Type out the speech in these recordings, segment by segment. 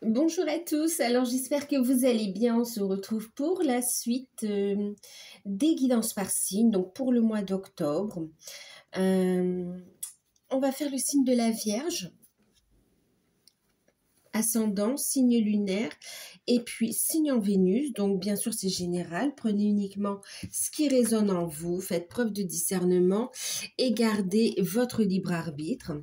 Bonjour à tous, alors j'espère que vous allez bien. On se retrouve pour la suite des guidances par signe, donc pour le mois d'octobre. On va faire le signe de la Vierge, ascendant, signe lunaire, et puis signe en Vénus. Donc bien sûr c'est général, prenez uniquement ce qui résonne en vous, faites preuve de discernement et gardez votre libre arbitre.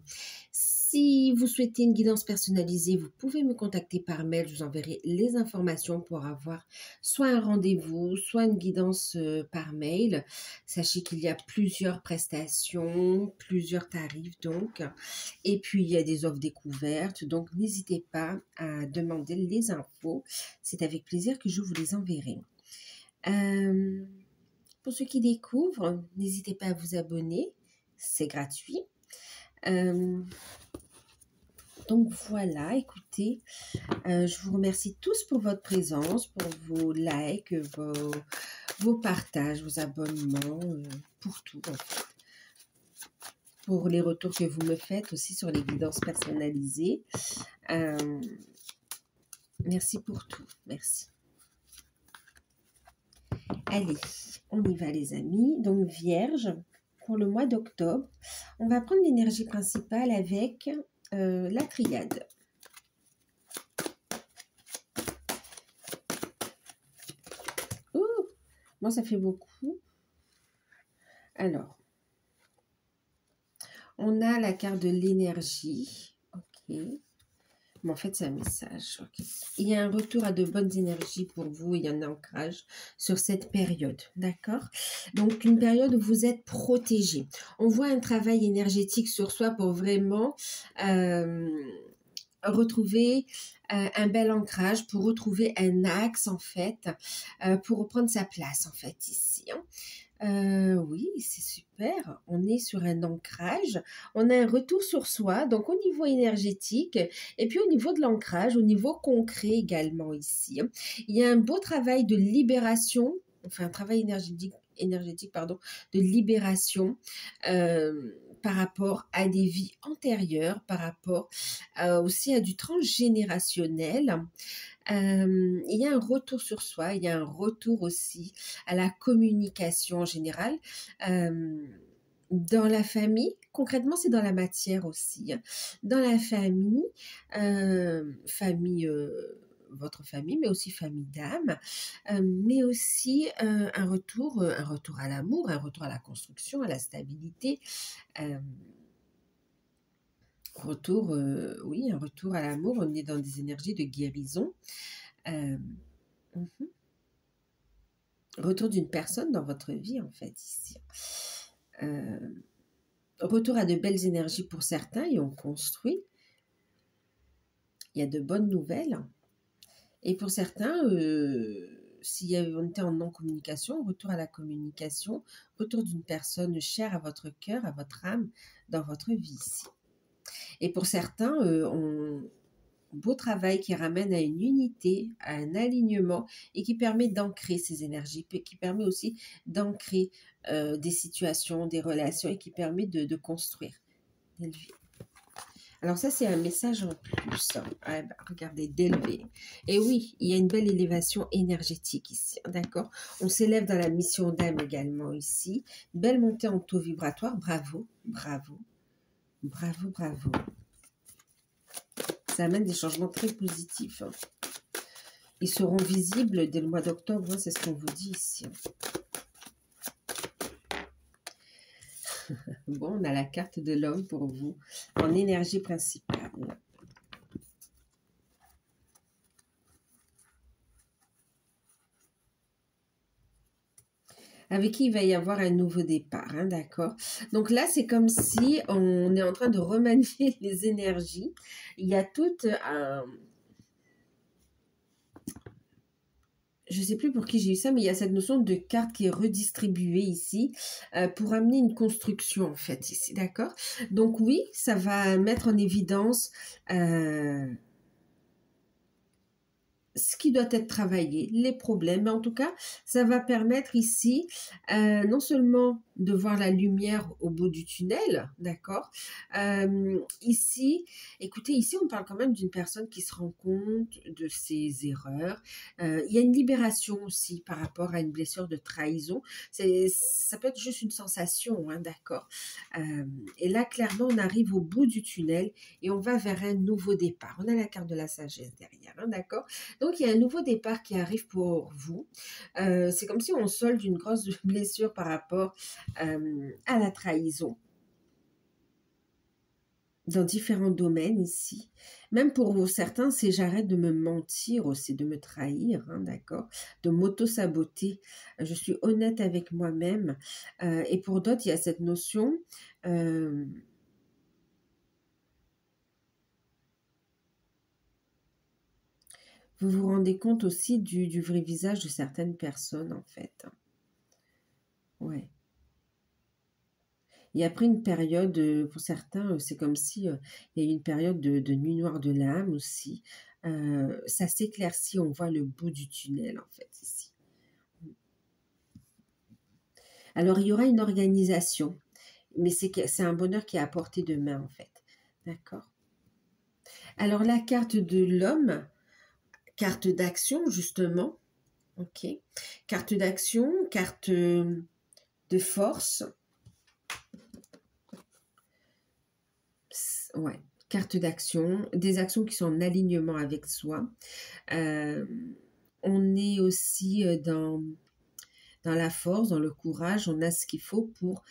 Si vous souhaitez une guidance personnalisée, vous pouvez me contacter par mail, je vous enverrai les informations pour avoir soit un rendez-vous, soit une guidance par mail. Sachez qu'il y a plusieurs prestations, plusieurs tarifs donc, et puis il y a des offres découvertes, donc n'hésitez pas à demander les infos, c'est avec plaisir que je vous les enverrai. Pour ceux qui découvrent, n'hésitez pas à vous abonner, c'est gratuit. Donc voilà, écoutez, je vous remercie tous pour votre présence, pour vos likes, vos partages, vos abonnements, pour tout en fait. Pour les retours que vous me faites aussi sur les guidances personnalisées. Merci pour tout, merci. Allez, on y va les amis. Donc Vierge, pour le mois d'octobre, on va prendre l'énergie principale avec la triade. Ouh, moi ça fait beaucoup. Alors, on a la carte de l'énergie. Ok. Mais en fait, c'est un message. Okay. Il y a un retour à de bonnes énergies pour vous. Il y a un ancrage sur cette période. D'accord? Donc, une période où vous êtes protégé. On voit un travail énergétique sur soi pour vraiment retrouver un bel ancrage, pour retrouver un axe, en fait, pour reprendre sa place, en fait, ici. Hein. Oui, c'est super. On est sur un ancrage. On a un retour sur soi, donc au niveau énergétique, et puis au niveau de l'ancrage, au niveau concret également ici. Il y a un beau travail de libération, enfin un travail énergétique pardon, de libération par rapport à des vies antérieures, par rapport aussi à du transgénérationnel. Il y a un retour sur soi, il y a un retour aussi à la communication en général. Dans la famille, concrètement, c'est dans la matière aussi. Hein. Dans la famille, votre famille, mais aussi famille d'âme, mais aussi un retour à l'amour, un retour à la construction, à la stabilité. Oui, un retour à l'amour, on est dans des énergies de guérison. Retour d'une personne dans votre vie, en fait, ici. Retour à de belles énergies pour certains, et on construit. Il y a de bonnes nouvelles. Et pour certains, si on était en non-communication, retour à la communication, retour d'une personne chère à votre cœur, à votre âme, dans votre vie ici. Et pour certains, beau travail qui ramène à une unité, à un alignement et qui permet d'ancrer ces énergies, qui permet aussi d'ancrer des situations, des relations et qui permet de construire, d'élever. Alors ça, c'est un message en plus. Ah, bah, regardez, d'élever. Et oui, il y a une belle élévation énergétique ici, d'accord? On s'élève dans la mission d'âme également ici. Belle montée en taux vibratoire. Bravo, bravo, bravo, bravo. Ça amène des changements très positifs. Hein. Ils seront visibles dès le mois d'octobre, hein, c'est ce qu'on vous dit ici. Bon, on a la carte de l'homme pour vous, en énergie principale. Avec qui il va y avoir un nouveau départ, hein, d'accord? Donc là, c'est comme si on est en train de remanier les énergies. Il y a tout un... Je ne sais plus pour qui j'ai eu ça, mais il y a cette notion de carte qui est redistribuée ici pour amener une construction, en fait, ici, d'accord? Donc oui, ça va mettre en évidence ce qui doit être travaillé, les problèmes, mais en tout cas, ça va permettre ici non seulement de voir la lumière au bout du tunnel, d'accord. Ici, écoutez, ici on parle quand même d'une personne qui se rend compte de ses erreurs. Il y a une libération aussi par rapport à une blessure de trahison. Ça peut être juste une sensation, hein, d'accord. Et là, clairement, on arrive au bout du tunnel et on va vers un nouveau départ. On a la carte de la sagesse derrière, hein, d'accord. Donc, il y a un nouveau départ qui arrive pour vous. C'est comme si on solde une grosse blessure par rapport à la trahison dans différents domaines ici. Même pour certains, c'est j'arrête de me mentir aussi, de me trahir, hein, d'accord, de m'auto-saboter. Je suis honnête avec moi-même. Et pour d'autres, il y a cette notion... vous vous rendez compte aussi du vrai visage de certaines personnes, en fait. Ouais. Et après une période, pour certains, c'est comme si il y a eu une période de nuit noire de l'âme aussi. Ça s'éclaircit, on voit le bout du tunnel, en fait, ici. Alors, il y aura une organisation, mais c'est un bonheur qui est à portée de main, en fait. D'accord. Alors, la carte de l'homme, carte d'action, justement. Ok. Carte d'action, carte de force. Ouais. Carte d'action, des actions qui sont en alignement avec soi. On est aussi dans la force, dans le courage, on a ce qu'il faut pour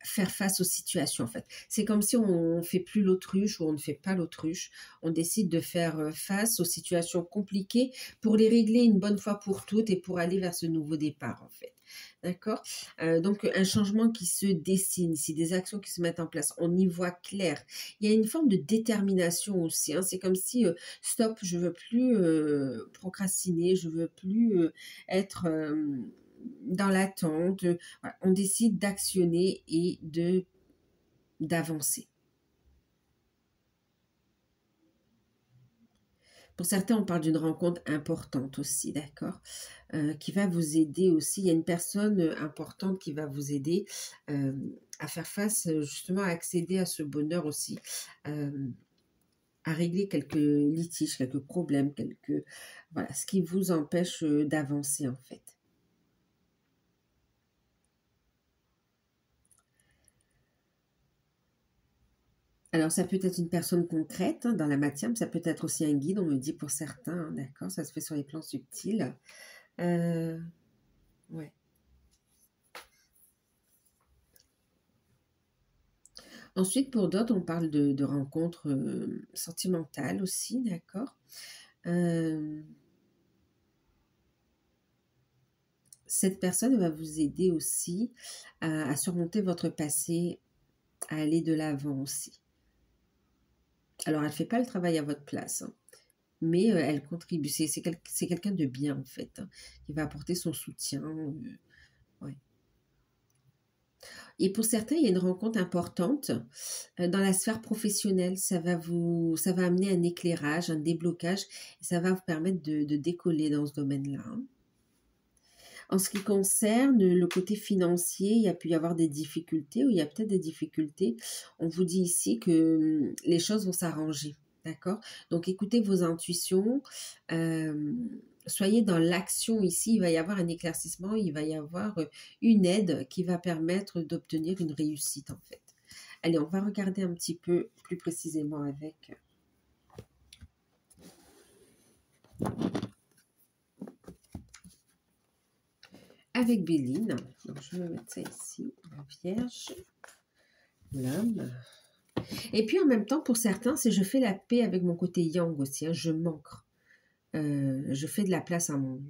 faire face aux situations en fait. C'est comme si on ne fait plus l'autruche ou on ne fait pas l'autruche, on décide de faire face aux situations compliquées pour les régler une bonne fois pour toutes et pour aller vers ce nouveau départ en fait. D'accord. Donc un changement qui se dessine ici, des actions qui se mettent en place, on y voit clair. Il y a une forme de détermination aussi, hein. C'est comme si, stop, je veux plus procrastiner, je veux plus être dans l'attente. Voilà, on décide d'actionner et d'avancer. Pour certains, on parle d'une rencontre importante aussi, d'accord, qui va vous aider aussi. Il y a une personne importante qui va vous aider à faire face, justement, à accéder à ce bonheur aussi, à régler quelques litiges, quelques problèmes, voilà, ce qui vous empêche d'avancer en fait. Alors, ça peut être une personne concrète hein, dans la matière, mais ça peut être aussi un guide, on me dit pour certains, hein, d'accord, ça se fait sur les plans subtils. Ouais. Ensuite, pour d'autres, on parle de rencontres sentimentales aussi, d'accord. Cette personne va vous aider aussi à surmonter votre passé, à aller de l'avant aussi. Alors, elle ne fait pas le travail à votre place, hein, mais elle contribue. C'est quelqu'un de bien, en fait, hein, qui va apporter son soutien. Ouais. Et pour certains, il y a une rencontre importante dans la sphère professionnelle. Ça va amener un éclairage, un déblocage, et ça va vous permettre de décoller dans ce domaine-là, hein. En ce qui concerne le côté financier, il y a pu y avoir des difficultés, ou il y a peut-être des difficultés. On vous dit ici que les choses vont s'arranger, d'accord? Donc écoutez vos intuitions, soyez dans l'action ici, il va y avoir un éclaircissement, il va y avoir une aide qui va permettre d'obtenir une réussite en fait. Allez, on va regarder un petit peu plus précisément avec Béline. Donc je vais mettre ça ici, la Vierge, l'homme. Et puis en même temps, pour certains, c'est je fais la paix avec mon côté yang aussi, hein, je m'ancre. Je fais de la place à mon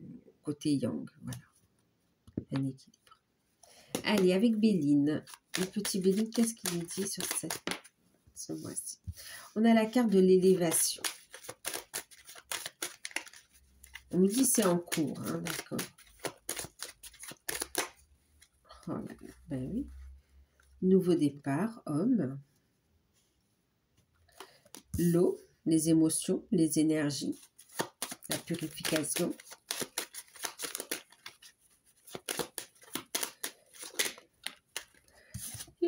côté yang, voilà, un équilibre. Allez, avec Béline, le petit Béline, qu'est-ce qu'il nous dit sur ce mois-ci? On a la carte de l'élévation. On nous dit c'est en cours, hein, d'accord. Oh là là, ben oui. Nouveau départ, homme. L'eau, les émotions, les énergies, la purification.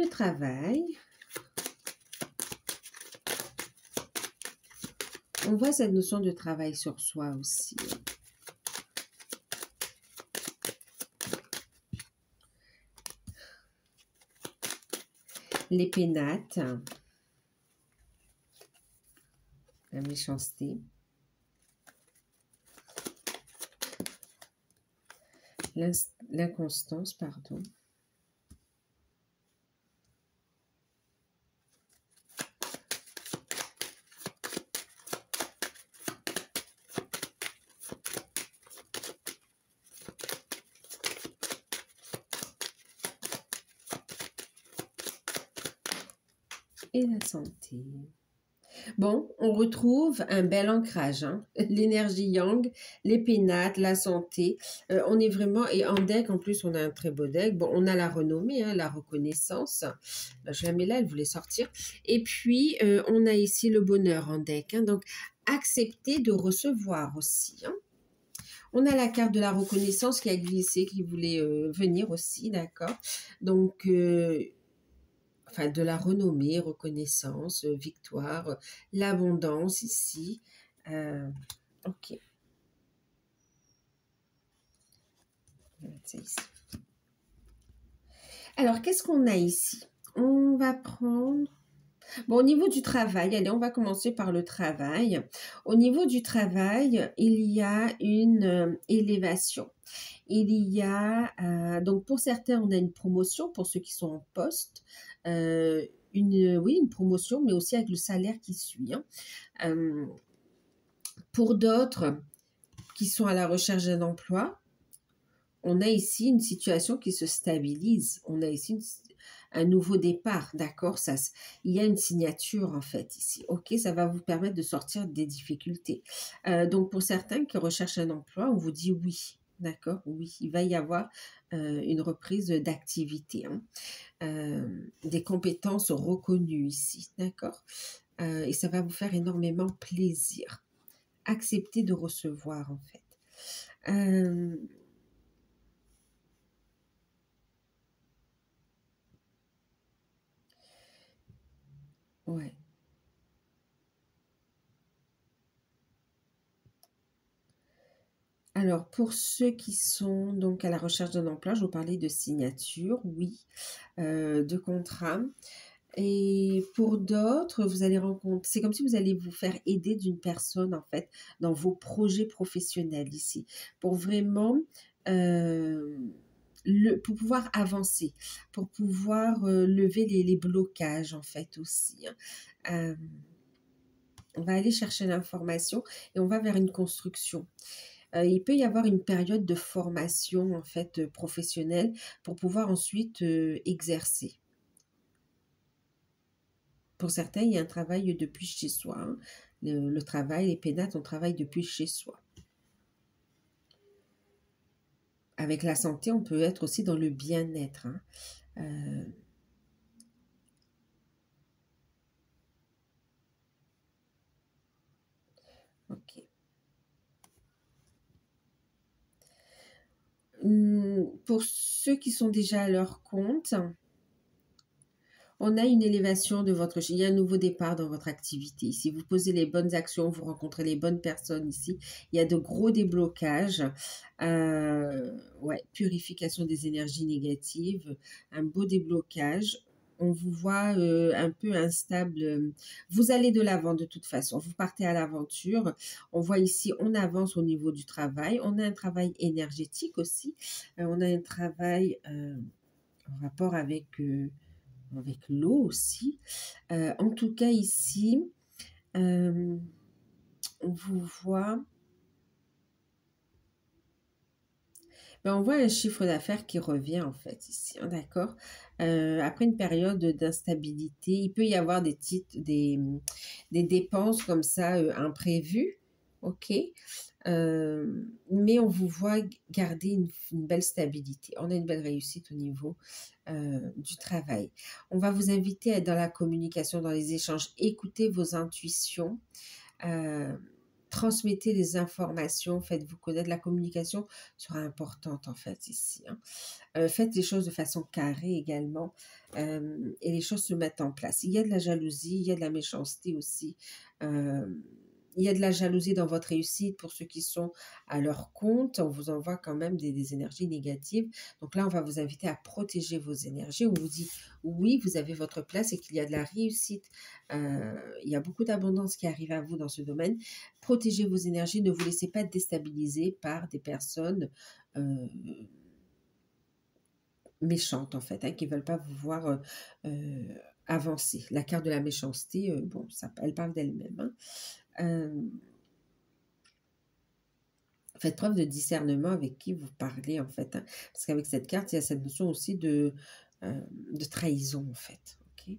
le travail, on voit cette notion de travail sur soi aussi. Les pénates, la méchanceté, l'inconstance, pardon. Et la santé. Bon, on retrouve un bel ancrage, hein. L'énergie yang, les pénates, la santé. On est vraiment, et en deck, en plus, on a un très beau deck. Bon, on a la renommée, hein, la reconnaissance. Je la mets là, elle voulait sortir. Et puis, on a ici le bonheur en deck. Hein, donc, accepter de recevoir aussi. Hein. On a la carte de la reconnaissance qui a glissé, qui voulait venir aussi, d'accord. Donc, enfin, de la renommée, reconnaissance, victoire, l'abondance ici. Ok. On va mettre ça ici. Alors, qu'est-ce qu'on a ici? On va prendre... Bon, au niveau du travail, allez, on va commencer par le travail. Au niveau du travail, il y a une élévation. Il y a, donc pour certains, on a une promotion, pour ceux qui sont en poste, oui, une promotion, mais aussi avec le salaire qui suit. Hein. Pour d'autres qui sont à la recherche d'un emploi, on a ici une situation qui se stabilise. On a ici un nouveau départ, d'accord? Il y a une signature en fait ici. Ok, ça va vous permettre de sortir des difficultés. Donc pour certains qui recherchent un emploi, on vous dit oui. D'accord, oui, il va y avoir une reprise d'activité, hein. Des compétences reconnues ici, d'accord, et ça va vous faire énormément plaisir. Accepter de recevoir, en fait. Ouais. Alors, pour ceux qui sont donc à la recherche d'un emploi, je vous parlais de signature, oui, de contrat. Et pour d'autres, vous allez rencontrer, c'est comme si vous allez vous faire aider d'une personne, en fait, dans vos projets professionnels ici, pour vraiment, pour pouvoir avancer, pour pouvoir lever les blocages, en fait, aussi. Hein. On va aller chercher l'information et on va vers une construction. Il peut y avoir une période de formation, en fait, professionnelle, pour pouvoir ensuite exercer. Pour certains, il y a un travail depuis chez soi. Hein. Le travail, les pénates, on travaille depuis chez soi. Avec la santé, on peut être aussi dans le bien-être. Hein. Ok. Pour ceux qui sont déjà à leur compte, on a une élévation de votre... Il y a un nouveau départ dans votre activité. Si vous posez les bonnes actions, vous rencontrez les bonnes personnes ici. Il y a de gros déblocages. Ouais, purification des énergies négatives. Un beau déblocage. On vous voit un peu instable. Vous allez de l'avant de toute façon. Vous partez à l'aventure. On voit ici, on avance au niveau du travail. On a un travail énergétique aussi. On a un travail en rapport avec l'eau aussi. En tout cas, ici, on vous voit... Ben, on voit un chiffre d'affaires qui revient en fait ici, hein, d'accord. Après une période d'instabilité, il peut y avoir des titres, des dépenses comme ça imprévues, ok. Mais on vous voit garder une belle stabilité. On a une belle réussite au niveau du travail. On va vous inviter à être dans la communication, dans les échanges. Écoutez vos intuitions. transmettez les informations, faites-vous connaître. La communication sera importante en fait ici, hein. Faites les choses de façon carrée également, et les choses se mettent en place. Il y a de la jalousie, il y a de la méchanceté aussi. Il y a de la jalousie dans votre réussite pour ceux qui sont à leur compte. On vous envoie quand même des énergies négatives. Donc là, on va vous inviter à protéger vos énergies. On vous dit oui, vous avez votre place et qu'il y a de la réussite. Il y a beaucoup d'abondance qui arrive à vous dans ce domaine. Protégez vos énergies. Ne vous laissez pas déstabiliser par des personnes méchantes en fait, hein, qui ne veulent pas vous voir avancer. La carte de la méchanceté, bon, ça, elle parle d'elle-même, hein. Faites preuve de discernement avec qui vous parlez en fait, hein, parce qu'avec cette carte, il y a cette notion aussi de trahison en fait. Ok.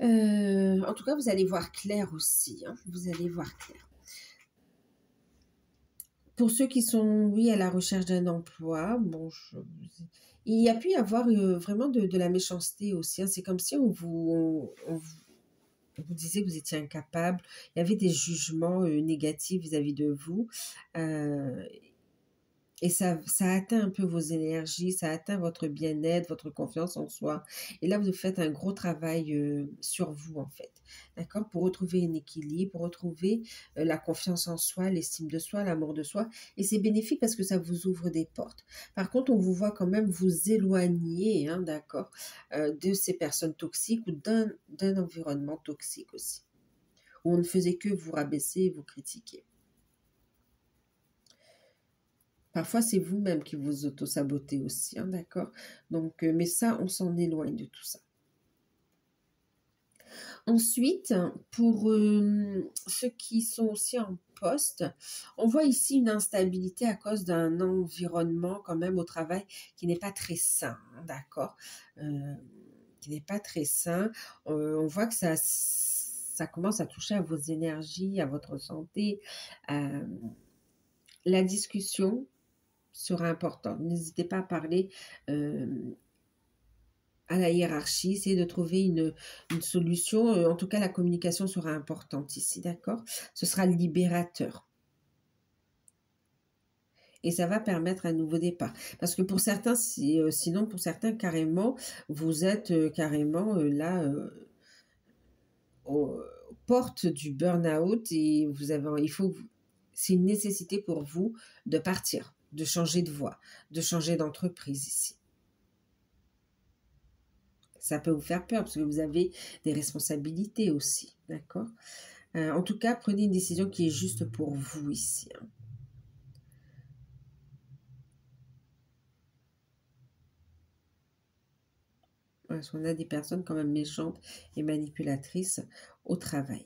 En tout cas, vous allez voir clair aussi, hein, vous allez voir clair. Pour ceux qui sont, oui, à la recherche d'un emploi, bon, il y a pu y avoir vraiment de la méchanceté aussi, hein. C'est comme si on vous disait que vous étiez incapable. Il y avait des jugements négatifs vis-à-vis de vous. Euh, et ça atteint un peu vos énergies, ça atteint votre bien-être, votre confiance en soi. Et là, vous faites un gros travail sur vous, en fait. D'accord? Pour retrouver un équilibre, pour retrouver la confiance en soi, l'estime de soi, l'amour de soi. Et c'est bénéfique parce que ça vous ouvre des portes. Par contre, on vous voit quand même vous éloigner, hein, d'accord, de ces personnes toxiques ou d'un environnement toxique aussi, où on ne faisait que vous rabaisser et vous critiquer. Parfois, c'est vous-même qui vous auto-sabotez aussi, hein, d'accord? Donc, mais ça, on s'en éloigne de tout ça. Ensuite, pour ceux qui sont aussi en poste, on voit ici une instabilité à cause d'un environnement quand même au travail qui n'est pas très sain, hein, d'accord? Qui n'est pas très sain. On voit que ça commence à toucher à vos énergies, à votre santé. La discussion sera importante. N'hésitez pas à parler à la hiérarchie, essayez de trouver une solution. En tout cas, la communication sera importante ici, d'accord? Ce sera libérateur. Et ça va permettre un nouveau départ. Parce que pour certains, sinon pour certains, carrément, vous êtes carrément là aux portes du burn-out et c'est une nécessité pour vous de partir, de changer de voie, de changer d'entreprise ici. Ça peut vous faire peur parce que vous avez des responsabilités aussi, d'accord? En tout cas, prenez une décision qui est juste pour vous ici, hein. Parce qu'on a des personnes quand même méchantes et manipulatrices au travail.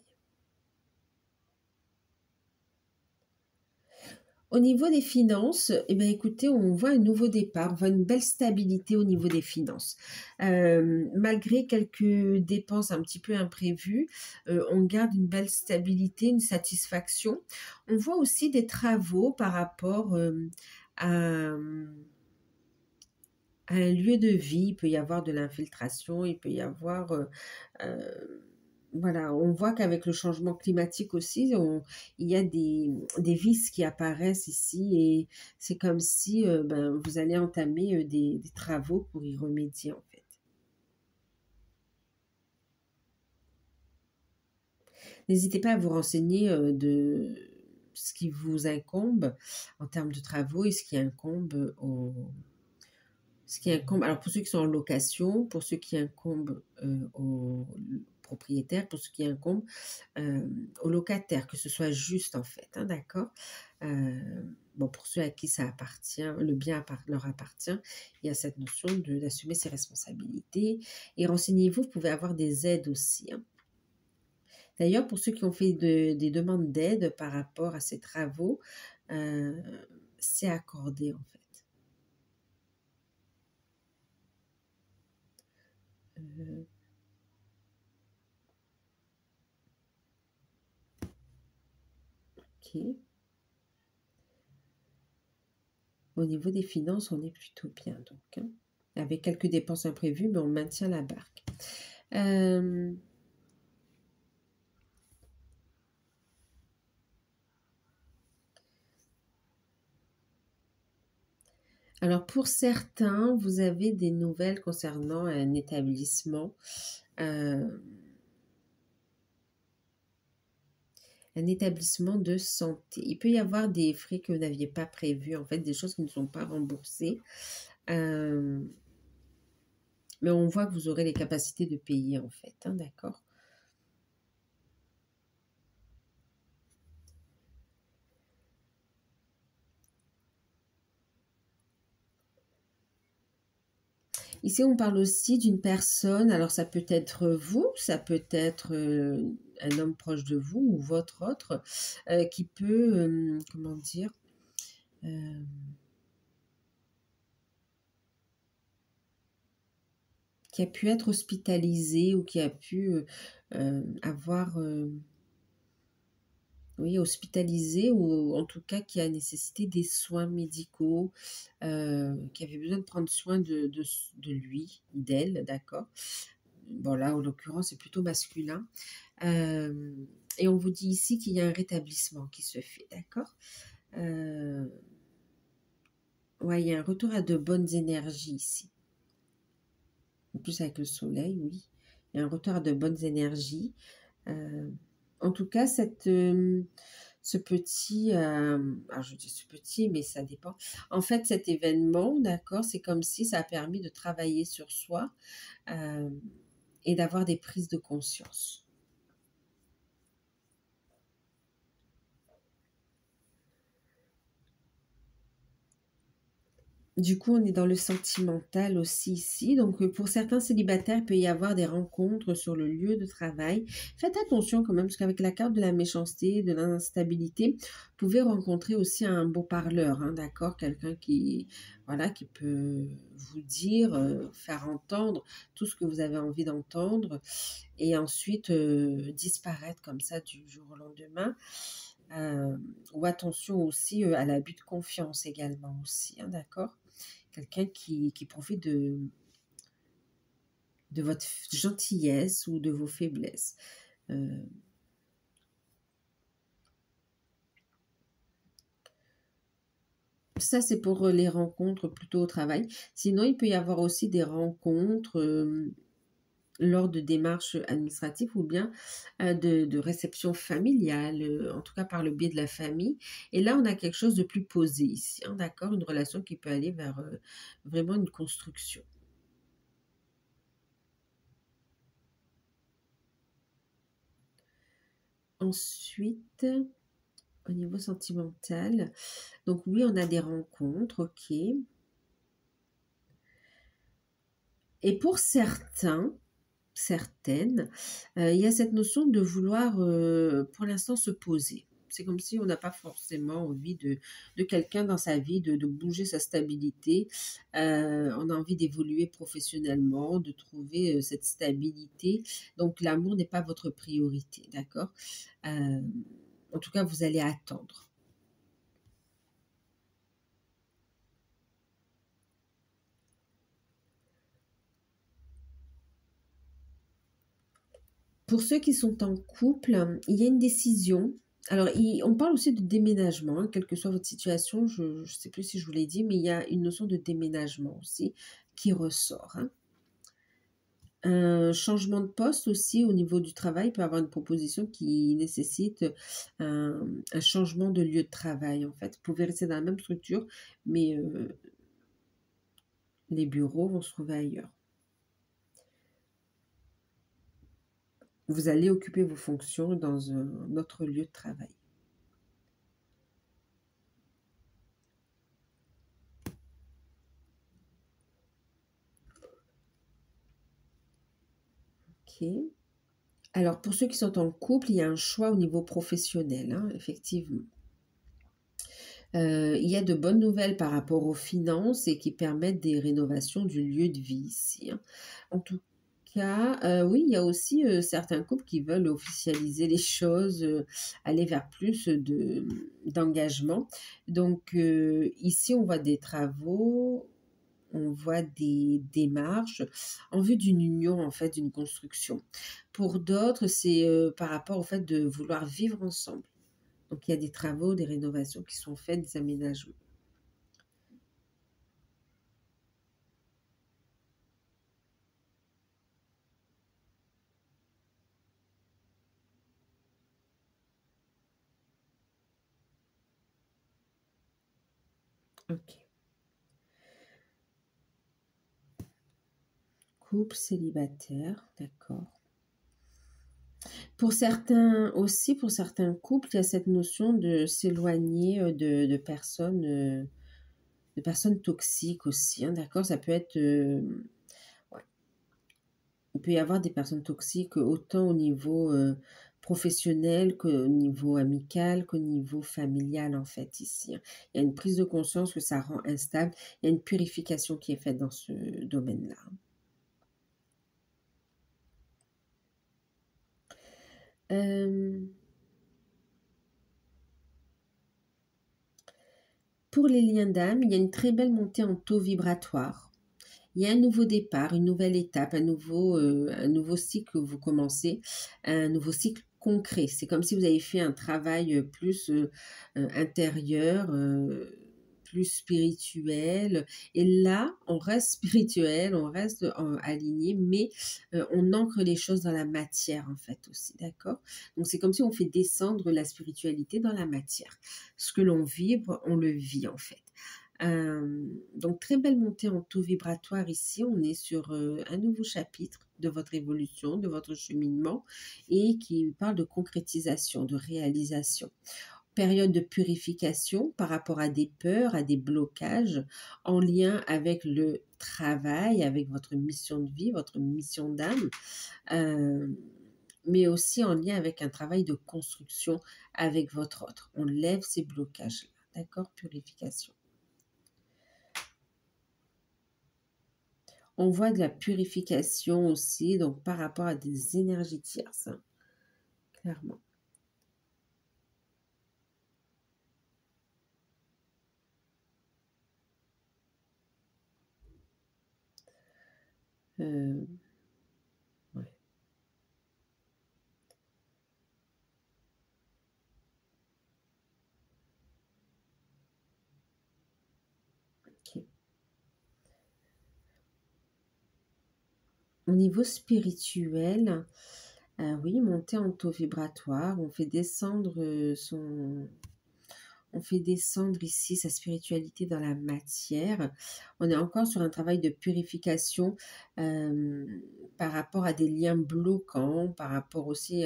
Au niveau des finances, eh bien, écoutez, on voit un nouveau départ, on voit une belle stabilité au niveau des finances. Malgré quelques dépenses un petit peu imprévues, on garde une belle stabilité, une satisfaction. On voit aussi des travaux par rapport à un lieu de vie. Il peut y avoir de l'infiltration, il peut y avoir voilà, on voit qu'avec le changement climatique aussi, il y a des vices qui apparaissent ici et c'est comme si ben, vous allez entamer des travaux pour y remédier en fait. N'hésitez pas à vous renseigner de ce qui vous incombe en termes de travaux et ce qui incombe, alors pour ceux qui sont en location, pour ceux qui incombent aux propriétaires, pour ceux qui incombent aux locataires, que ce soit juste en fait, hein, d'accord? Bon, pour ceux à qui ça appartient, le bien leur appartient, il y a cette notion d'assumer ses responsabilités. Et renseignez-vous, vous pouvez avoir des aides aussi, hein. D'ailleurs, pour ceux qui ont fait des demandes d'aide par rapport à ces travaux, euh, c'est accordé en fait. Euh, ok. Au niveau des finances, on est plutôt bien donc, hein. avec quelques dépenses imprévues, mais on maintient la barque. Alors pour certains, vous avez des nouvelles concernant un établissement. Un établissement de santé. Il peut y avoir des frais que vous n'aviez pas prévus, en fait, des choses qui ne sont pas remboursées. Mais on voit que vous aurez les capacités de payer, en fait, hein, d'accord? Ici, on parle aussi d'une personne, alors ça peut être vous, ça peut être un homme proche de vous ou votre autre, qui peut, comment dire, euh, qui a pu être hospitalisé ou qui a pu avoir, oui, hospitalisé ou en tout cas qui a nécessité des soins médicaux, qui avait besoin de prendre soin de lui, d'elle, d'accord? Bon là, en l'occurrence, c'est plutôt masculin. Et on vous dit ici qu'il y a un rétablissement qui se fait, d'accord? Ouais, il y a un retour à de bonnes énergies ici. En plus avec le soleil, oui. Il y a un retour à de bonnes énergies. En tout cas, ce petit, alors je dis ce petit, mais ça dépend. En fait, cet événement, d'accord, c'est comme si ça a permis de travailler sur soi et d'avoir des prises de conscience. Du coup, on est dans le sentimental aussi ici. Donc, pour certains célibataires, il peut y avoir des rencontres sur le lieu de travail. Faites attention quand même, parce qu'avec la carte de la méchanceté, de l'instabilité, vous pouvez rencontrer aussi un beau parleur, hein, d'accord? Quelqu'un qui, voilà, qui peut vous dire, faire entendre tout ce que vous avez envie d'entendre et ensuite disparaître comme ça du jour au lendemain. Ou attention aussi à l'abus de confiance également aussi, hein, d'accord? Quelqu'un qui profite de votre gentillesse ou de vos faiblesses. Ça, c'est pour les rencontres plutôt au travail. Sinon, il peut y avoir aussi des rencontres lors de démarches administratives ou bien de réception familiale, en tout cas par le biais de la famille. Et là, on a quelque chose de plus posé ici, hein, d'accord? Une relation qui peut aller vers vraiment une construction. Ensuite, au niveau sentimental, donc oui, on a des rencontres, ok. Et pour certains, certaines, il y a cette notion de vouloir, pour l'instant, se poser. C'est comme si on n'a pas forcément envie de quelqu'un dans sa vie, de bouger sa stabilité. On a envie d'évoluer professionnellement, de trouver cette stabilité. Donc l'amour n'est pas votre priorité, d'accord? Euh, En tout cas, vous allez attendre. Pour ceux qui sont en couple, il y a une décision. Alors, on parle aussi de déménagement, hein, quelle que soit votre situation. Je ne sais plus si je vous l'ai dit, mais il y a une notion de déménagement aussi qui ressort, hein. Un changement de poste aussi au niveau du travail peut avoir une proposition qui nécessite un changement de lieu de travail. En fait, vous pouvez rester dans la même structure, mais les bureaux vont se trouver ailleurs. Vous allez occuper vos fonctions dans un autre lieu de travail. Ok. Alors, pour ceux qui sont en couple, il y a un choix au niveau professionnel, hein, effectivement. Il y a de bonnes nouvelles par rapport aux finances et qui permettent des rénovations du lieu de vie ici, hein. En tout cas, oui, il y a aussi certains couples qui veulent officialiser les choses, aller vers plus d'engagement. Donc, ici, on voit des travaux. on voit des démarches en vue d'une union, en fait, d'une construction. Pour d'autres, c'est par rapport au fait de vouloir vivre ensemble. Donc, il y a des travaux, des rénovations qui sont faits, des aménagements. Ok. Couple célibataire, d'accord. Pour certains aussi, pour certains couples, il y a cette notion de s'éloigner de personnes toxiques aussi, hein, d'accord? Ça peut être, ouais, il peut y avoir des personnes toxiques autant au niveau professionnel qu'au niveau amical, qu'au niveau familial, en fait, ici, hein. Il y a une prise de conscience que ça rend instable. Il y a une purification qui est faite dans ce domaine-là. Euh, pour les liens d'âme, il y a une très belle montée en taux vibratoire. Il y a un nouveau départ, une nouvelle étape, un nouveau cycle que vous commencez, un nouveau cycle concret. C'est comme si vous avez fait un travail plus intérieur, plus spirituel. Et là, on reste spirituel, on reste aligné, mais on ancre les choses dans la matière, en fait, aussi, d'accord? Donc, c'est comme si on fait descendre la spiritualité dans la matière. Ce que l'on vibre, on le vit, en fait. Donc, très belle montée en taux vibratoire ici. On est sur un nouveau chapitre de votre évolution, de votre cheminement et qui parle de concrétisation, de réalisation. Période de purification par rapport à des peurs, à des blocages en lien avec le travail, avec votre mission de vie, votre mission d'âme, euh, mais aussi en lien avec un travail de construction avec votre autre. On lève ces blocages-là, d'accord? Purification. On voit de la purification aussi, donc par rapport à des énergies tierces, hein, clairement. Euh, ouais, ok. Au niveau spirituel, oui, monter en taux vibratoire, on fait descendre ici sa spiritualité dans la matière. On est encore sur un travail de purification euh, par rapport à des liens bloquants, par rapport aussi,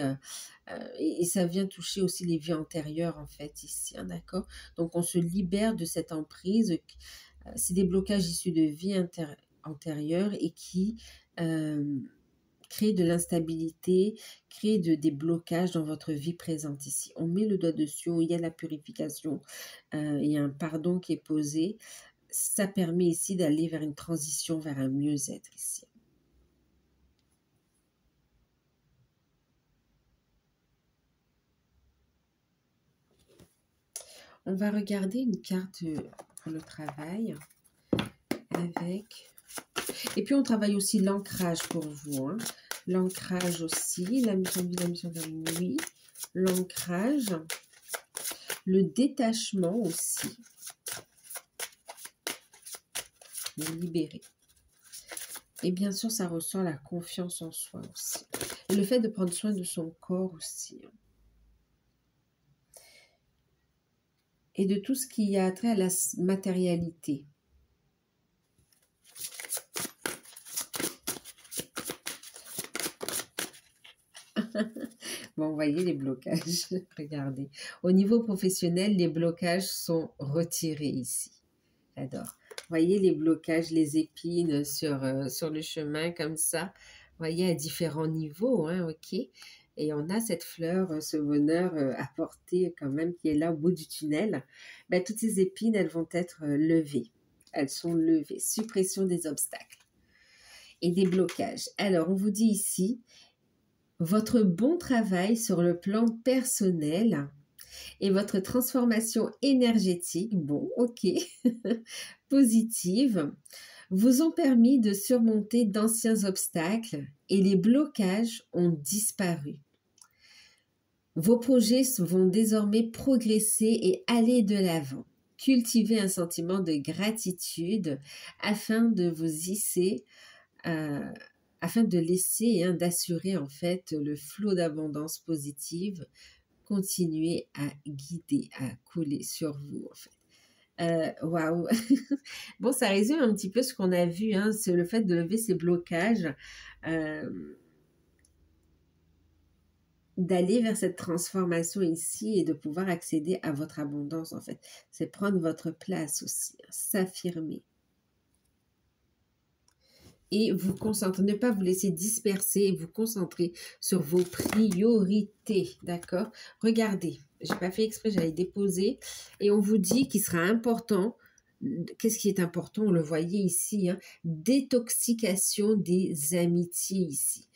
et ça vient toucher aussi les vies antérieures en fait ici, hein, d'accord? Donc on se libère de cette emprise. C'est des blocages issus de vies antérieures et qui euh, créent de l'instabilité, créent des blocages dans votre vie présente ici. On met le doigt dessus, il y a la purification, il y a un pardon qui est posé. Ça permet ici d'aller vers une transition, vers un mieux-être ici. On va regarder une carte pour le travail avec... Et puis on travaille aussi l'ancrage pour vous, hein. L'ancrage aussi, la mission de vie, la mission de nuit, l'ancrage, le détachement aussi, le libérer. Et bien sûr, ça ressort la confiance en soi aussi. Et le fait de prendre soin de son corps aussi, hein. Et de tout ce qui a trait à la matérialité. Bon, vous voyez les blocages, regardez. Au niveau professionnel, les blocages sont retirés ici. J'adore. Voyez les blocages, les épines sur le chemin comme ça. Voyez à différents niveaux, hein, ok. Et on a cette fleur, ce bonheur à porter quand même qui est là au bout du tunnel. Ben, toutes ces épines, elles vont être levées. Elles sont levées. Suppression des obstacles et des blocages. Alors, on vous dit ici, votre bon travail sur le plan personnel et votre transformation énergétique, bon, ok, positive, vous ont permis de surmonter d'anciens obstacles et les blocages ont disparu. Vos projets vont désormais progresser et aller de l'avant. Cultivez un sentiment de gratitude afin de vous hisser, afin de laisser, d'assurer en fait le flot d'abondance positive. Continuez à guider, à couler sur vous en fait. Waouh! Bon, ça résume un petit peu ce qu'on a vu, c'est le fait de lever ces blocages, d'aller vers cette transformation ici et de pouvoir accéder à votre abondance en fait. C'est prendre votre place aussi, s'affirmer. Et vous concentrer, ne pas vous laisser disperser et vous concentrer sur vos priorités, d'accord? Regardez, j'ai pas fait exprès, j'allais déposer et on vous dit qu'il sera important. Qu'est-ce qui est important? On le voyait ici, détoxication des amitiés ici.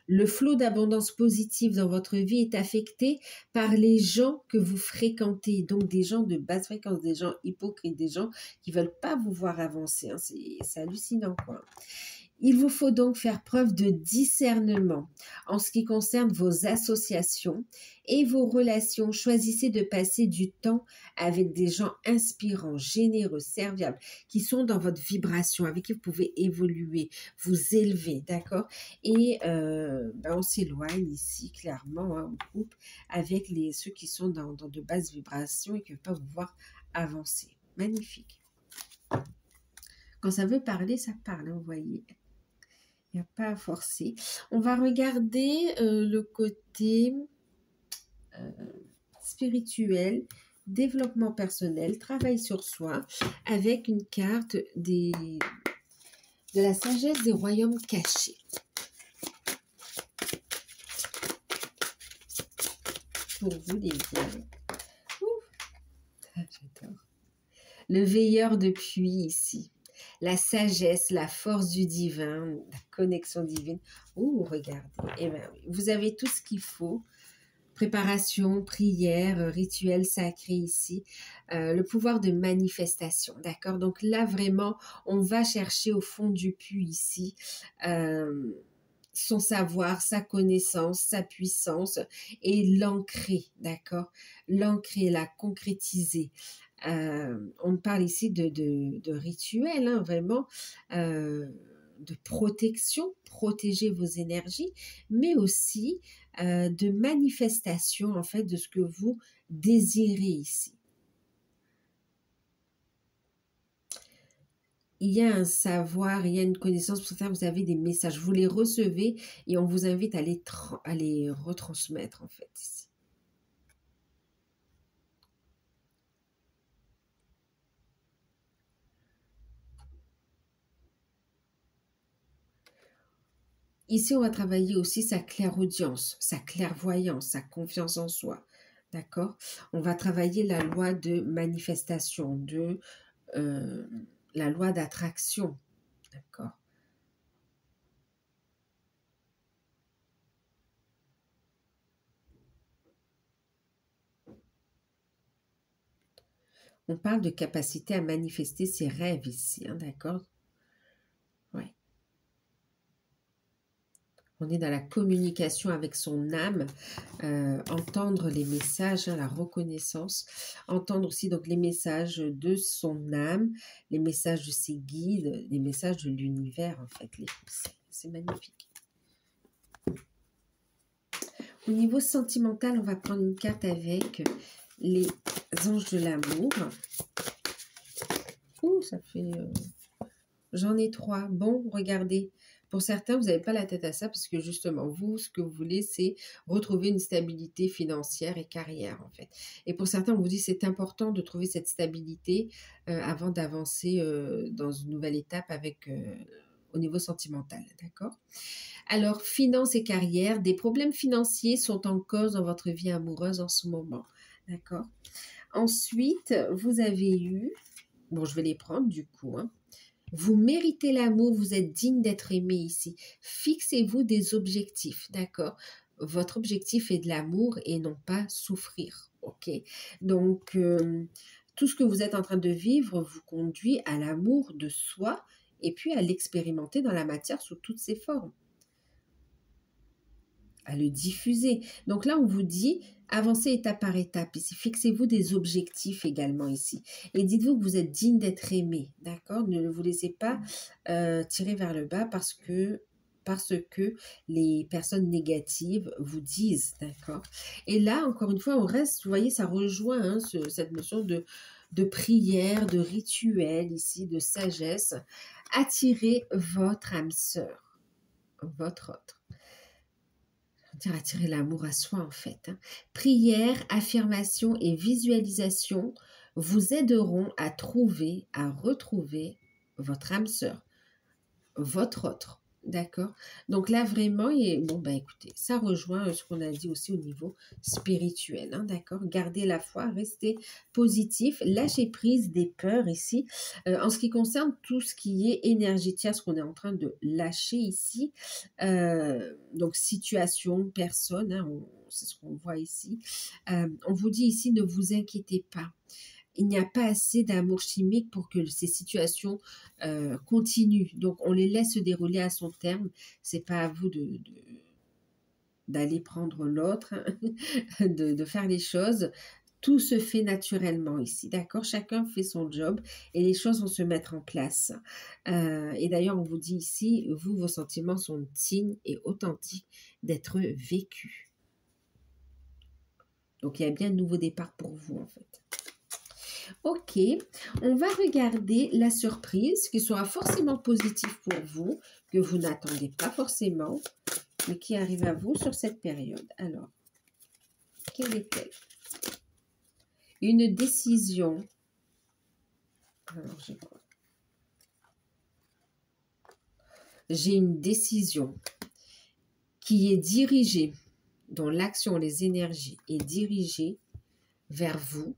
Le flot d'abondance positive dans votre vie est affecté par les gens que vous fréquentez, donc des gens de basse fréquence, des gens hypocrites, des gens qui ne veulent pas vous voir avancer. C'est hallucinant, quoi. Il vous faut donc faire preuve de discernement en ce qui concerne vos associations et vos relations. Choisissez de passer du temps avec des gens inspirants, généreux, serviables, qui sont dans votre vibration, avec qui vous pouvez évoluer, vous élever, d'accord? Et on s'éloigne ici, clairement, en groupe, avec ceux qui sont dans de basses vibrations et qui ne peuvent pas vous voir avancer. Magnifique. Quand ça veut parler, ça parle, vous voyez. Il n'y a pas à forcer. On va regarder le côté spirituel, développement personnel, travail sur soi, avec une carte de la sagesse des royaumes cachés. Pour vous les vieux. J'adore. Le veilleur de pluie ici. La sagesse, la force du divin, la connexion divine. Regardez, oui, vous avez tout ce qu'il faut. Préparation, prière, rituel sacré ici. Le pouvoir de manifestation, d'accord? Donc là, vraiment, on va chercher au fond du puits ici son savoir, sa connaissance, sa puissance et l'ancrer, d'accord? L'ancrer, la concrétiser. On parle ici de rituels, vraiment, de protection, protéger vos énergies, mais aussi de manifestation, en fait, de ce que vous désirez ici. Il y a un savoir, il y a une connaissance, pour ça vous avez des messages, vous les recevez et on vous invite à les retransmettre, en fait, ici. Ici, on va travailler aussi sa clairaudience, sa clairvoyance, sa confiance en soi. D'accord? On va travailler la loi de manifestation, la loi d'attraction. D'accord? On parle de capacité à manifester ses rêves ici. D'accord? Ouais. On est dans la communication avec son âme, entendre les messages, la reconnaissance, entendre aussi donc les messages de son âme, les messages de ses guides, les messages de l'univers en fait. C'est magnifique. Au niveau sentimental, on va prendre une carte avec les anges de l'amour. Ça fait... J'en ai 3. Bon, regardez. Pour certains, vous n'avez pas la tête à ça parce que justement, vous, ce que vous voulez, c'est retrouver une stabilité financière et carrière, en fait. Et pour certains, on vous dit c'est important de trouver cette stabilité avant d'avancer dans une nouvelle étape au niveau sentimental, d'accord? Alors, finances et carrière, des problèmes financiers sont en cause dans votre vie amoureuse en ce moment, d'accord? Ensuite, vous avez eu... Bon, je vais les prendre du coup, Vous méritez l'amour, vous êtes digne d'être aimé ici. Fixez-vous des objectifs, d'accord? Votre objectif est de l'amour et non pas souffrir, ok? Donc, tout ce que vous êtes en train de vivre vous conduit à l'amour de soi et puis à l'expérimenter dans la matière sous toutes ses formes, à le diffuser. Donc là, on vous dit, avancez étape par étape ici. Fixez-vous des objectifs également ici. Et dites-vous que vous êtes digne d'être aimé, d'accord? Ne vous laissez pas tirer vers le bas parce que les personnes négatives vous disent, d'accord? Et là, encore une fois, on reste, vous voyez, ça rejoint hein, cette notion de prière, de rituel ici, de sagesse. Attirez votre âme sœur, votre autre. Dire attirer l'amour à soi en fait. Hein. Prière, affirmation et visualisation vous aideront à trouver, à retrouver votre âme sœur, votre autre. D'accord? Donc là, vraiment, bon, bah écoutez, ça rejoint ce qu'on a dit aussi au niveau spirituel. Hein, d'accord? Gardez la foi, restez positif, lâchez prise des peurs ici. En ce qui concerne tout ce qui est énergétique, ce qu'on est en train de lâcher ici, donc situation, personne, hein, c'est ce qu'on voit ici. On vous dit ici, ne vous inquiétez pas. Il n'y a pas assez d'amour chimique pour que ces situations continuent. Donc, on les laisse se dérouler à son terme. C'est pas à vous d'aller prendre l'autre, hein, de faire les choses. Tout se fait naturellement ici, d'accord? Chacun fait son job et les choses vont se mettre en place. Et d'ailleurs, on vous dit ici, vous, vos sentiments sont dignes et authentiques d'être vécus. Donc, il y a bien un nouveau départ pour vous, en fait. Ok, on va regarder la surprise qui sera forcément positive pour vous, que vous n'attendez pas forcément, mais qui arrive à vous sur cette période. Alors, quelle est-elle? Une décision. Alors, j'ai quoi? J'ai une décision qui est dirigée, dont l'action, les énergies est dirigée vers vous.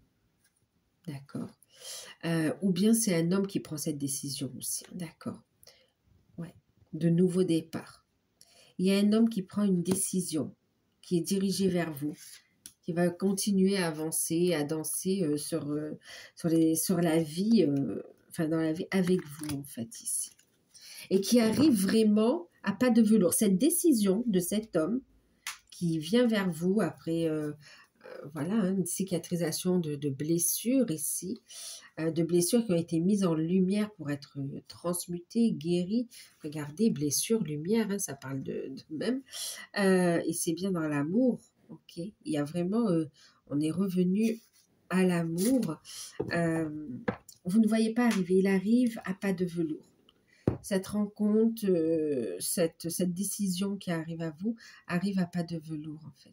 D'accord. Ou bien c'est un homme qui prend cette décision aussi. D'accord. Ouais. De nouveau départ. Il y a un homme qui prend une décision, qui est dirigée vers vous, qui va continuer à avancer, à danser sur la vie, enfin dans la vie avec vous en fait ici. Et qui arrive vraiment à pas de velours. Cette décision de cet homme qui vient vers vous après voilà, hein, une cicatrisation de blessures ici, de blessures qui ont été mises en lumière pour être transmutées, guéries. Regardez, blessures, lumière, hein, ça parle de même. Et c'est bien dans l'amour, ok? Il y a vraiment, on est revenu à l'amour. Vous ne voyez pas arriver, il arrive à pas de velours. Cette rencontre, cette décision qui arrive à vous, arrive à pas de velours en fait.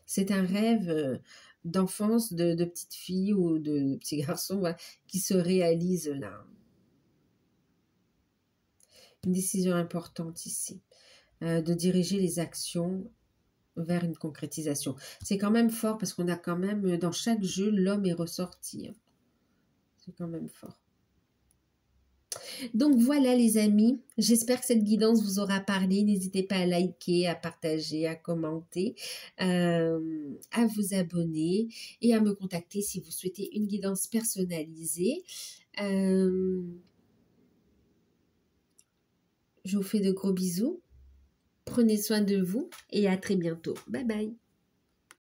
C'est un rêve d'enfance de petite fille ou de petit garçon voilà, qui se réalise là. Une décision importante ici, de diriger les actions vers une concrétisation. C'est quand même fort parce qu'on a quand même, dans chaque jeu, l'homme est ressorti. Hein. C'est quand même fort. Donc voilà les amis, j'espère que cette guidance vous aura parlé. N'hésitez pas à liker, à partager, à commenter, à vous abonner et à me contacter si vous souhaitez une guidance personnalisée. Je vous fais de gros bisous. Prenez soin de vous et à très bientôt. Bye bye.